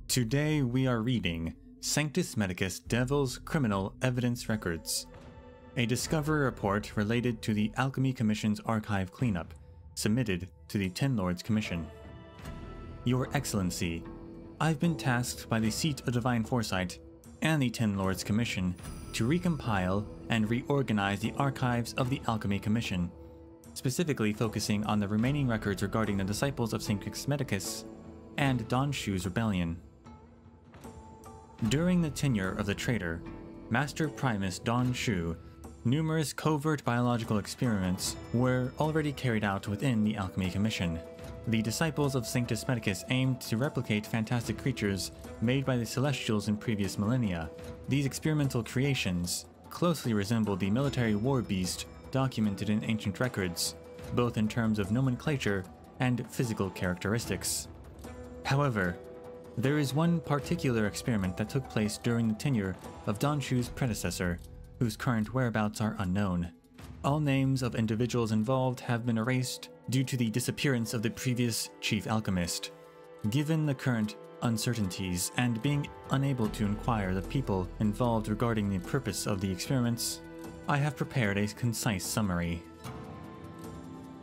Today we are reading Sanctus Medicus Devil's Criminal Evidence Records, a discovery report related to the Alchemy Commission's archive cleanup, submitted to the Ten Lords Commission. Your Excellency, I've been tasked by the Seat of Divine Foresight and the Ten Lords Commission to recompile and reorganize the archives of the Alchemy Commission, specifically focusing on the remaining records regarding the disciples of Sanctus Medicus and Dan Shu's rebellion. During the tenure of the traitor, Master Primus Dan Shu, numerous covert biological experiments were already carried out within the Alchemy Commission. The disciples of Sanctus Medicus aimed to replicate fantastic creatures made by the Celestials in previous millennia. These experimental creations closely resembled the military war beast documented in ancient records, both in terms of nomenclature and physical characteristics. However, there is one particular experiment that took place during the tenure of Dan Shu's predecessor, whose current whereabouts are unknown. All names of individuals involved have been erased due to the disappearance of the previous chief alchemist. Given the current uncertainties and being unable to inquire the people involved regarding the purpose of the experiments, I have prepared a concise summary.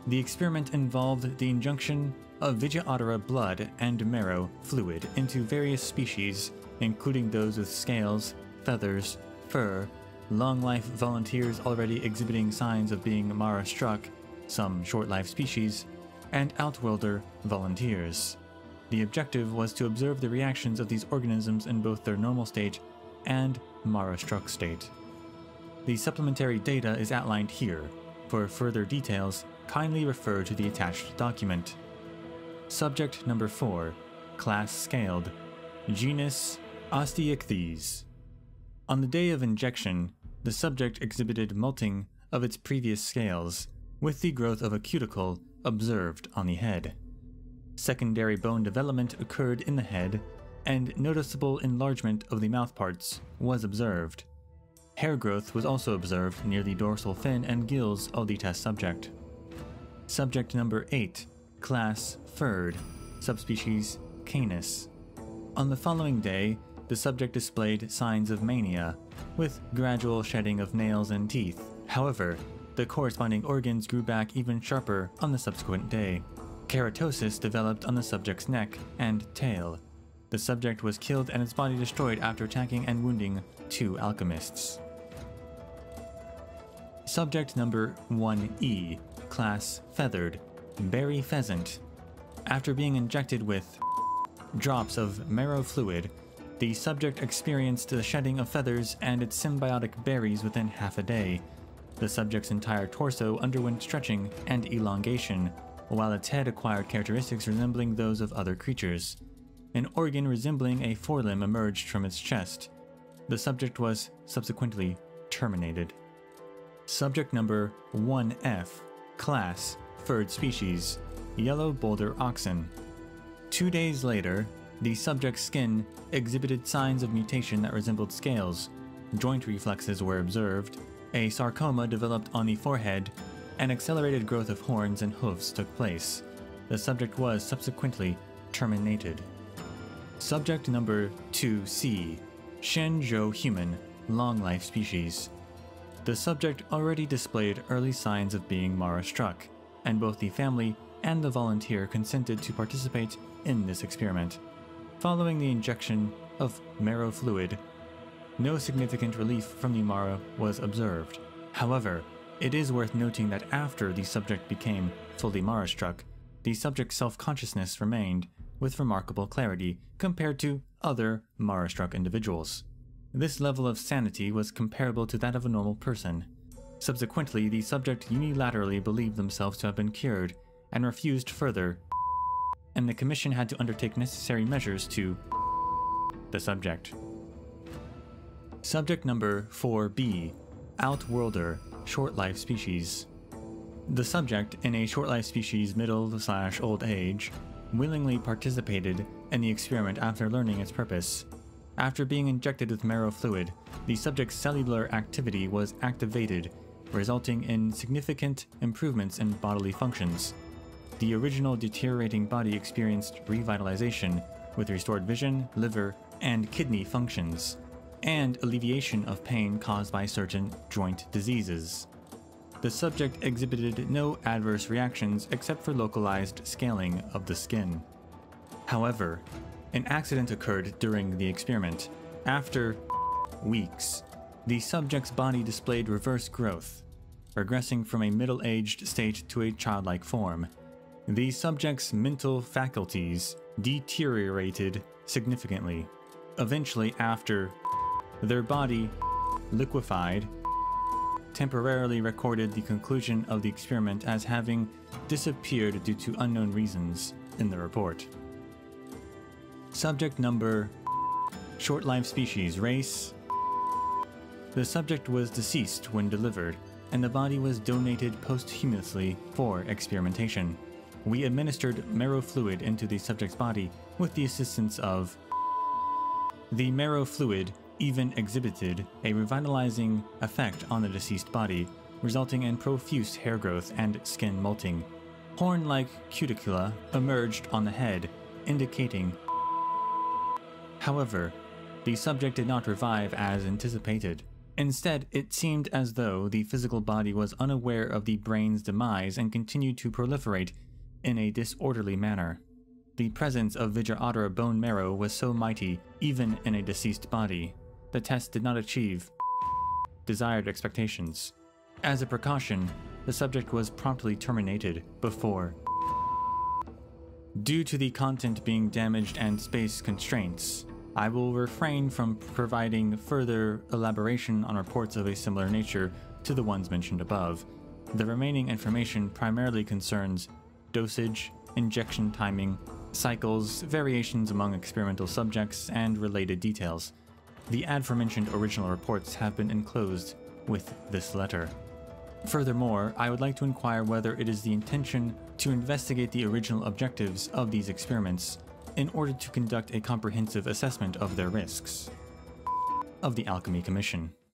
The experiment involved the injection of Vijayattara blood and marrow fluid into various species, including those with scales, feathers, fur, long-life volunteers already exhibiting signs of being Mara-struck, some short-life species, and Outworlder volunteers. The objective was to observe the reactions of these organisms in both their normal state and Mara-struck state. The supplementary data is outlined here. For further details, kindly refer to the attached document. Subject number 4, Class Scaled, Genus Osteichthyes. On the day of injection, the subject exhibited molting of its previous scales, with the growth of a cuticle observed on the head. Secondary bone development occurred in the head, and noticeable enlargement of the mouthparts was observed. Hair growth was also observed near the dorsal fin and gills of the test subject. Subject number 8, Class Furred, Subspecies Canis. On the following day, the subject displayed signs of mania, with gradual shedding of nails and teeth. However, the corresponding organs grew back even sharper on the subsequent day. Keratosis developed on the subject's neck and tail. The subject was killed and its body destroyed after attacking and wounding 2 alchemists. Subject number 1E, Class Feathered, Berry Pheasant. After being injected with drops of marrow fluid, the subject experienced the shedding of feathers and its symbiotic berries within half a day. The subject's entire torso underwent stretching and elongation, while its head acquired characteristics resembling those of other creatures. An organ resembling a forelimb emerged from its chest. The subject was subsequently terminated. Subject number 1F, Class Furred Species, Yellow Boulder Oxen. 2 days later, the subject's skin exhibited signs of mutation that resembled scales. Joint reflexes were observed. A sarcoma developed on the forehead. An accelerated growth of horns and hoofs took place. The subject was subsequently terminated. Subject number 2C, Shenzhou Human, Long Life Species. The subject already displayed early signs of being Mara-struck, and both the family and the volunteer consented to participate in this experiment. Following the injection of marrow fluid, no significant relief from the Mara was observed. However, it is worth noting that after the subject became fully Mara-struck, the subject's self-consciousness remained with remarkable clarity compared to other Mara-struck individuals. This level of sanity was comparable to that of a normal person. Subsequently, the subject unilaterally believed themselves to have been cured and refused further, and the Commission had to undertake necessary measures to the subject. Subject number 4B, Outworlder, Short-Life Species. The subject, in a short-life species middle/old age, willingly participated in the experiment after learning its purpose. After being injected with marrow fluid, the subject's cellular activity was activated, resulting in significant improvements in bodily functions. The original deteriorating body experienced revitalization, with restored vision, liver, and kidney functions, and alleviation of pain caused by certain joint diseases. The subject exhibited no adverse reactions except for localized scaling of the skin. However, an accident occurred during the experiment. After weeks, the subject's body displayed reverse growth, regressing from a middle-aged state to a childlike form. The subject's mental faculties deteriorated significantly. Eventually, after their body liquefied, temporarily recorded the conclusion of the experiment as having disappeared due to unknown reasons in the report. Subject number: short-lived species, race. The subject was deceased when delivered, and the body was donated posthumously for experimentation. We administered marrow fluid into the subject's body with the assistance of. The marrow fluid even exhibited a revitalizing effect on the deceased body, resulting in profuse hair growth and skin molting. Horn-like cuticula emerged on the head, indicating. However, the subject did not revive as anticipated. Instead, it seemed as though the physical body was unaware of the brain's demise and continued to proliferate in a disorderly manner. The presence of Vijayadhara bone marrow was so mighty, even in a deceased body. The test did not achieve desired expectations. As a precaution, the subject was promptly terminated before. Due to the content being damaged and space constraints, I will refrain from providing further elaboration on reports of a similar nature to the ones mentioned above. The remaining information primarily concerns dosage, injection timing, cycles, variations among experimental subjects, and related details. The aforementioned original reports have been enclosed with this letter. Furthermore, I would like to inquire whether it is the intention to investigate the original objectives of these experiments in order to conduct a comprehensive assessment of their risks. Of the Alchemy Commission.